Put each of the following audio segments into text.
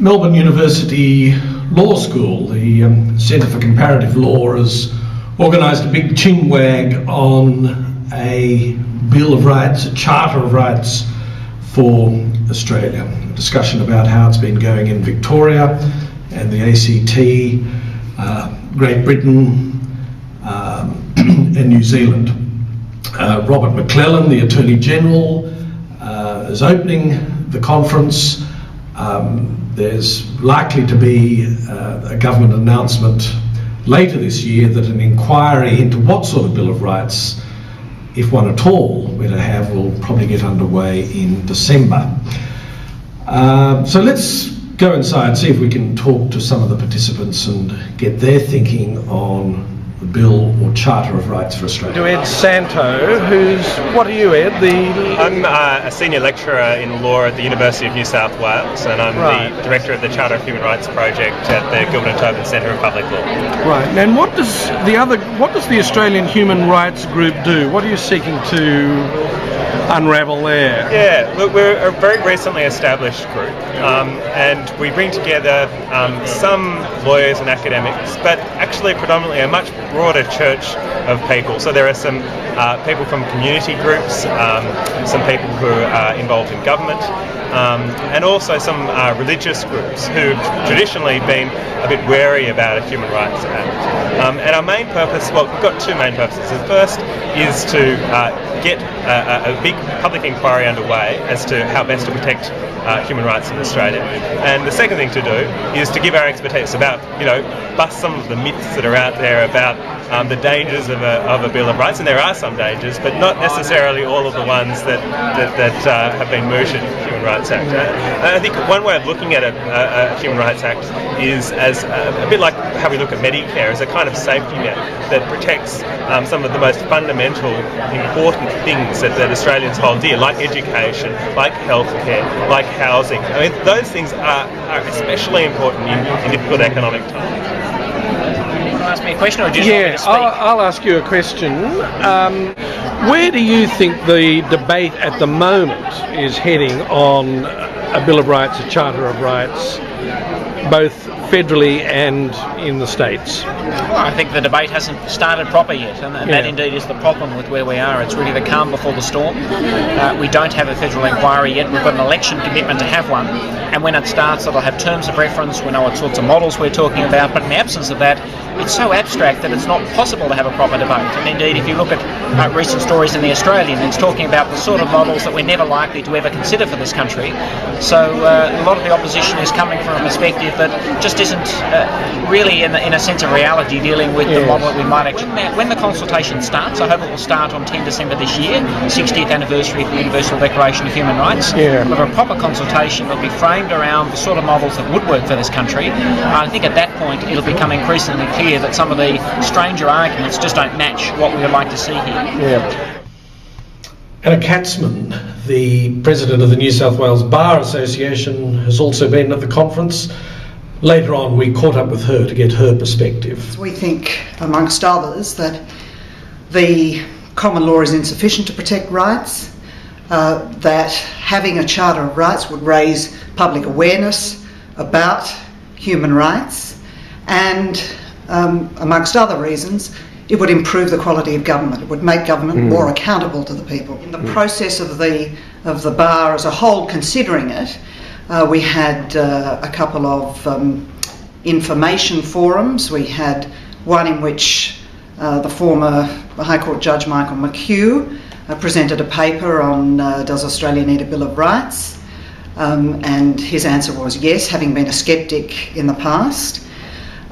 Melbourne University Law School, the Centre for Comparative Law, has organised a big chinwag on a Bill of Rights, a Charter of Rights for Australia. A discussion about how it's been going in Victoria and the ACT, Great Britain and New Zealand. Robert McClellan, the Attorney General, is opening the conference. There's likely to be a government announcement later this year that an inquiry into what sort of Bill of Rights, if one at all, we're to have, will probably get underway in December. So let's go inside and see if we can talk to some of the participants and get their thinking on the Bill or Charter of Rights for Australia. To Ed Santo, what are you, Ed? I'm a senior lecturer in law at the University of New South Wales, and I'm the director of the Charter of Human Rights project at the Gilbert and Tobin Centre of Public Law. Right. And what does the Australian Human Rights Group do? What are you seeking to unravel there? Yeah, look, we're a very recently established group, and we bring together some lawyers and academics, but actually predominantly a much broader church of people. So there are some people from community groups, some people who are involved in government, and also some religious groups who've traditionally been a bit wary about a Human Rights Act. And our main purpose, well, we've got two main purposes. The first is to get a big public inquiry underway as to how best to protect human rights in Australia. And the second thing to do is to give our expertise about, bust some of the myths that are out there about the dangers of a Bill of Rights, and there are some dangers, but not necessarily all of the ones that have been mooted in the Human Rights Act. I think one way of looking at a Human Rights Act is as a bit like how we look at Medicare, as a kind of safety net that protects some of the most fundamental, important things that Australians hold dear, like education, like healthcare, like housing. I mean, those things are especially important in difficult economic times. Ask me a question, or do you want me to speak? I'll ask you a question. Where do you think the debate at the moment is heading on a Bill of Rights, a Charter of Rights, both federally and in the States? Well, I think the debate hasn't started proper yet, and that indeed is the problem with where we are. It's really the calm before the storm. We don't have a federal inquiry yet. We've got an election commitment to have one, and when it starts, it'll have terms of reference. We know what sorts of models we're talking about, but in the absence of that, it's so abstract that it's not possible to have a proper debate. And indeed, if you look at recent stories in The Australian, it's talking about the sort of models that we're never likely to ever consider for this country. So a lot of the opposition is coming from a perspective that just isn't really, in a sense of reality, dealing with the model that we might actually... When the consultation starts, I hope it will start on 10 December this year, 60th anniversary of the Universal Declaration of Human Rights. But a proper consultation will be framed around the sort of models that would work for this country. I think at that point it'll become increasingly clear that some of the stranger arguments just don't match what we would like to see here. Anna Katzman, the president of the New South Wales Bar Association, has also been at the conference. Later on, we caught up with her to get her perspective. We think, amongst others, that the common law is insufficient to protect rights, that having a Charter of Rights would raise public awareness about human rights, and amongst other reasons, it would improve the quality of government. It would make government more accountable to the people. In the process of the bar as a whole considering it, we had a couple of information forums. We had one in which the former High Court Judge Michael McHugh presented a paper on does Australia need a Bill of Rights? And his answer was yes, having been a sceptic in the past.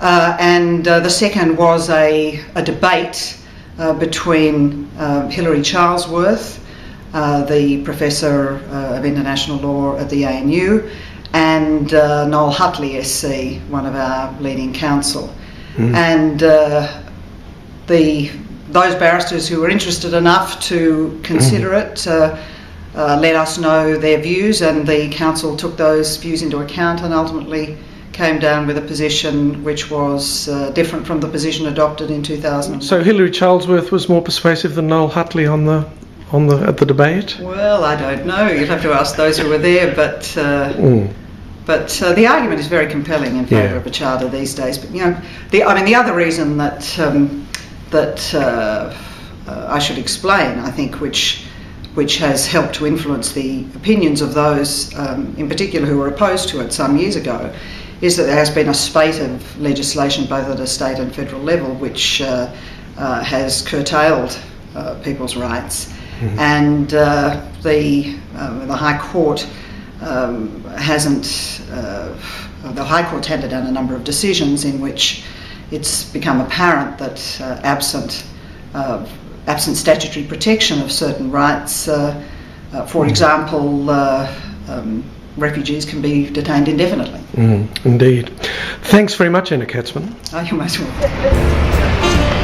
And the second was a debate between Hilary Charlesworth, the Professor of International Law at the ANU, and Noel Hutley SC, one of our leading counsel. And those barristers who were interested enough to consider it let us know their views, and the council took those views into account and ultimately came down with a position which was different from the position adopted in 2000. So Hilary Charlesworth was more persuasive than Noel Hutley at the debate? Well, I don't know. You'd have to ask those who were there, but But the argument is very compelling in favour of a charter these days. But the other reason that I should explain, I think, which has helped to influence the opinions of those, in particular, who were opposed to it some years ago, is that there has been a spate of legislation, both at a state and federal level, which has curtailed people's rights, and the High Court hasn't. The High Court's handed down a number of decisions in which it's become apparent that absent statutory protection of certain rights, for example, refugees can be detained indefinitely. Indeed. Thanks very much, Anna Katzman. Oh, you're most welcome.